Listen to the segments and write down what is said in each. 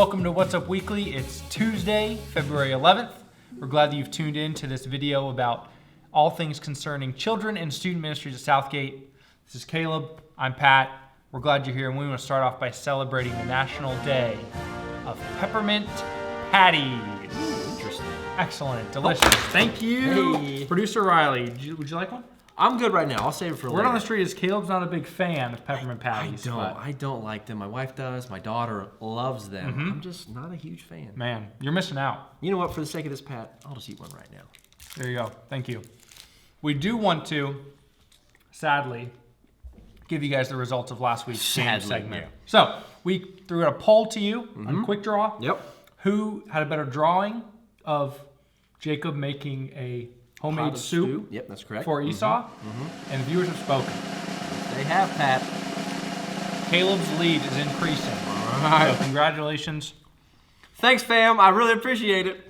welcome to What's Up Weekly. It's Tuesday, February 11th. We're glad that you've tuned in to this video about all things concerning children and student ministries at Southgate. This is Caleb. I'm Pat. We're glad you're here, and we want to start off by celebrating the National Day of Peppermint Patty. Interesting. Excellent. Delicious. Thank you. Hey. Producer Riley, would you like one? I'm good right now. I'll save it for later. Word on the street is Caleb's not a big fan of peppermint patties. I don't like them. My wife does. My daughter loves them. I'm just not a huge fan. Man, you're missing out. You know what? For the sake of this, Pat, I'll just eat one right now. There you go. Thank you. We do want to, sadly, give you guys the results of last week's game segment. Yeah. So we threw out a poll to you on Quickdraw. Yep. Who had a better drawing of Jacob making a homemade soup? Yep, that's correct. For Esau? And the viewers have spoken. They have, Pat. Caleb's lead is increasing. All right. So congratulations. Thanks, fam. I really appreciate it.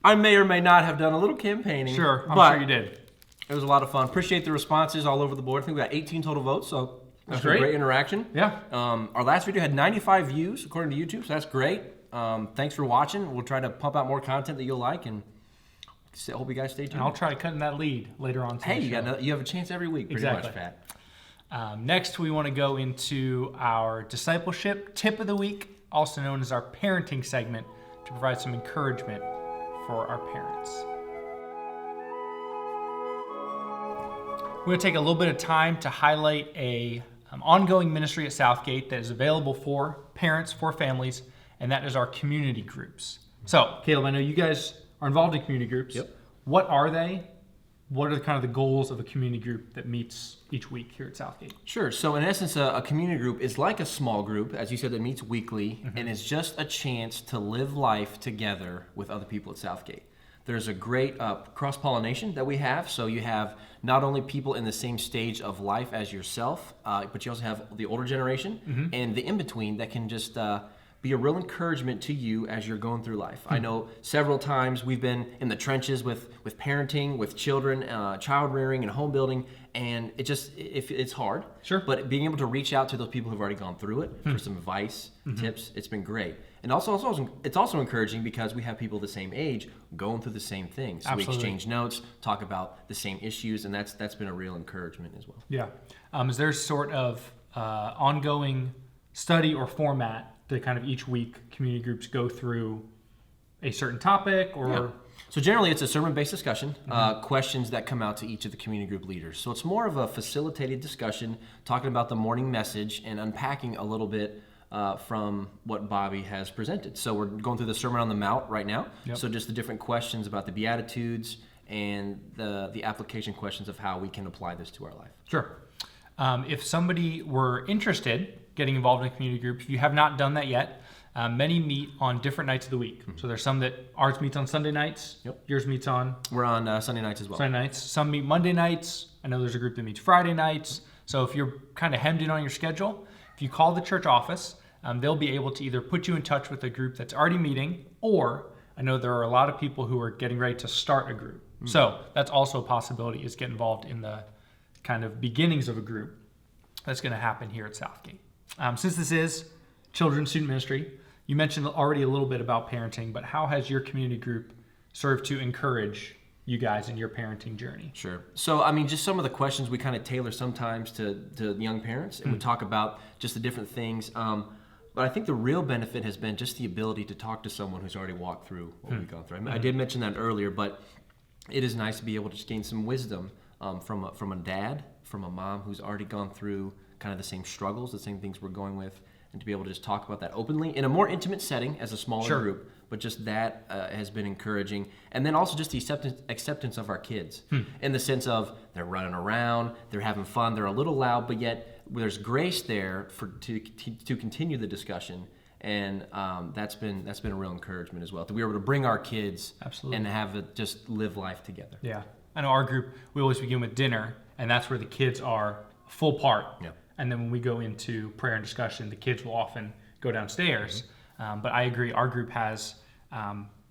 I may or may not have done a little campaigning. Sure, I'm but sure you did. It was a lot of fun. Appreciate the responses all over the board. I think we got 18 total votes, so that's great. a great interaction. Yeah. Our last video had 95 views according to YouTube, so that's great. Thanks for watching. We'll try to pump out more content that you'll like, and I hope you guys stay tuned. And I'll try to cut in that lead later on. Hey, you have a chance every week, pretty much, Pat. Next, we want to go into our discipleship tip of the week, also known as our parenting segment, to provide some encouragement for our parents. We're going to take a little bit of time to highlight a ongoing ministry at Southgate that is available for parents, for families, and that is our community groups. So, Caleb, I know you guys are involved in community groups. Yep. What are they? What are kind of the goals of a community group that meets each week here at Southgate? Sure. So in essence, a community group is like a small group, as you said, that meets weekly, and it's just a chance to live life together with other people at Southgate. There's a great cross-pollination that we have. So you have not only people in the same stage of life as yourself, but you also have the older generation and the in-between that can just be a real encouragement to you as you're going through life. I know several times we've been in the trenches with parenting, with children, child rearing, and home building, and it's hard. Sure. But being able to reach out to those people who've already gone through it for some advice, tips, it's been great. And it's also encouraging because we have people the same age going through the same things. So Absolutely. we exchange notes, talk about the same issues, and that's been a real encouragement as well. Yeah. Is there sort of ongoing study or format that kind of each week community groups go through a certain topic or? Yeah. So generally it's a sermon-based discussion, questions that come out to each of the community group leaders. So it's more of a facilitated discussion, talking about the morning message and unpacking a little bit from what Bobby has presented. So we're going through the Sermon on the Mount right now. Yep. So just the different questions about the Beatitudes and the application questions of how we can apply this to our life. Sure. If somebody were interested getting involved in a community group, if you have not done that yet, many meet on different nights of the week. So there's some that ours meets on Sunday nights. Yep. Yours meets on We're on Sunday nights as well. Sunday nights. Some meet Monday nights. I know there's a group that meets Friday nights. So if you're kind of hemmed in on your schedule, if you call the church office, they'll be able to either put you in touch with a group that's already meeting, or I know there are a lot of people who are getting ready to start a group. So that's also a possibility, is get involved in the kind of beginnings of a group that's going to happen here at Southgate. Since this is children's student ministry, you mentioned already a little bit about parenting, but how has your community group served to encourage you guys in your parenting journey? Sure. So, I mean, just some of the questions we kind of tailor sometimes to young parents, and we talk about just the different things. But I think the real benefit has been just the ability to talk to someone who's already walked through what we've gone through. I mean, I did mention that earlier, but it is nice to be able to just gain some wisdom from a dad, from a mom who's already gone through kind of the same struggles, the same things we're going with, and to be able to just talk about that openly in a more intimate setting as a smaller group. But just that has been encouraging. And then also just the acceptance of our kids in the sense of they're running around, they're having fun, they're a little loud, but yet there's grace there to continue the discussion. And that's been a real encouragement as well, to be able to bring our kids and have it just live life together. Yeah. I know our group, we always begin with dinner, and that's where the kids are a full part. Yeah. And then when we go into prayer and discussion, the kids will often go downstairs. But I agree, our group has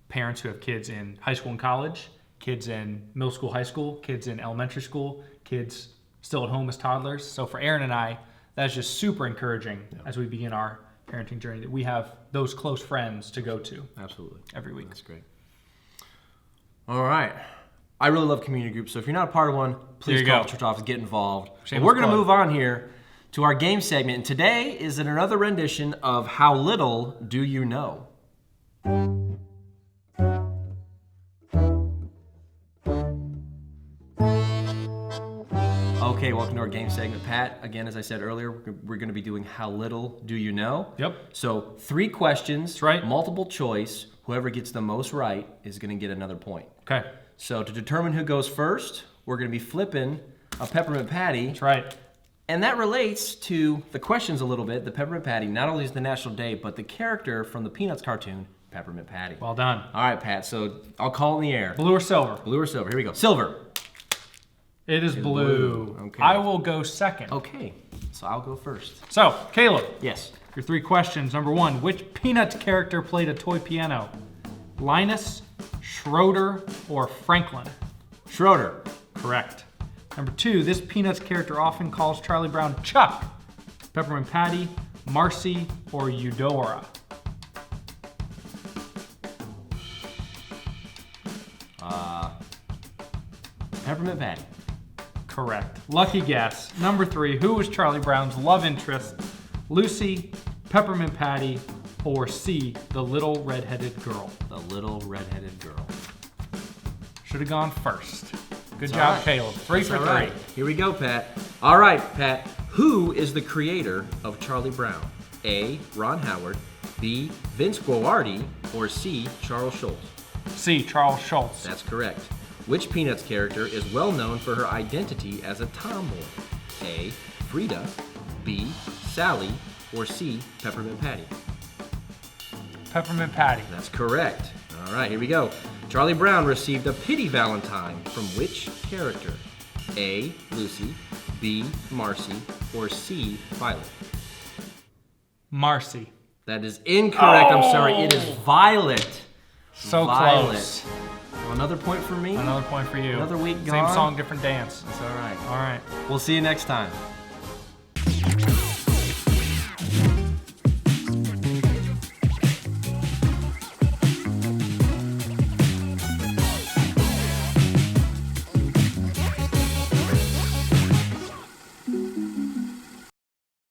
parents who have kids in high school and college, kids in middle school, high school, kids in elementary school, kids still at home as toddlers. So for Aaron and I, that's just super encouraging as we begin our parenting journey that we have those close friends to go to Absolutely. every week. That's great. All right. I really love community groups, so if you're not a part of one, please call the church office, get involved. But we're going to move on here to our game segment, and today is another rendition of How Little Do You Know? Okay, welcome to our game segment. Pat, again, as I said earlier, we're going to be doing How Little Do You Know? Yep. So 3 questions, That's right. Multiple choice. Whoever gets the most right is going to get another point. Okay. So to determine who goes first, we're going to be flipping a Peppermint Patty. That's right. And that relates to the questions a little bit. The Peppermint Patty, not only is the national day, but the character from the Peanuts cartoon, Peppermint Patty. Well done. All right, Pat, so I'll call it in the air. Blue or silver? Blue or silver? Here we go. Silver. It is blue. Okay. I will go second. Okay, so I'll go first. So, Caleb, Yes. your 3 questions. Number 1, which Peanuts character played a toy piano? Linus, Schroeder, or Franklin? Schroeder. Correct. Number 2, this Peanuts character often calls Charlie Brown Chuck. Peppermint Patty, Marcy, or Eudora? Peppermint Patty. Correct. Lucky guess. Number 3, who was Charlie Brown's love interest? Lucy, Peppermint Patty, or C, the little red-headed girl? The little red-headed girl. Should have gone first. Good It's job, all right. Caleb. 3 for All 3. right. Here we go, Pat. All right, Pat. Who is the creator of Charlie Brown? A, Ron Howard, B, Vince Guaraldi, or C, Charles Schultz? C, Charles Schultz. That's correct. Which Peanuts character is well known for her identity as a tomboy? A, Frida, B, Sally, or C, Peppermint Patty? Peppermint Patty. That's correct. All right, here we go. Charlie Brown received a pity valentine from which character? A, Lucy, B, Marcy, or C, Violet? Marcy. That is incorrect. I'm sorry. It is Violet. So Violet. close. Well, another point for me. Another point for you. Another week Same gone. song, different dance. That's all right. All right. We'll see you next time.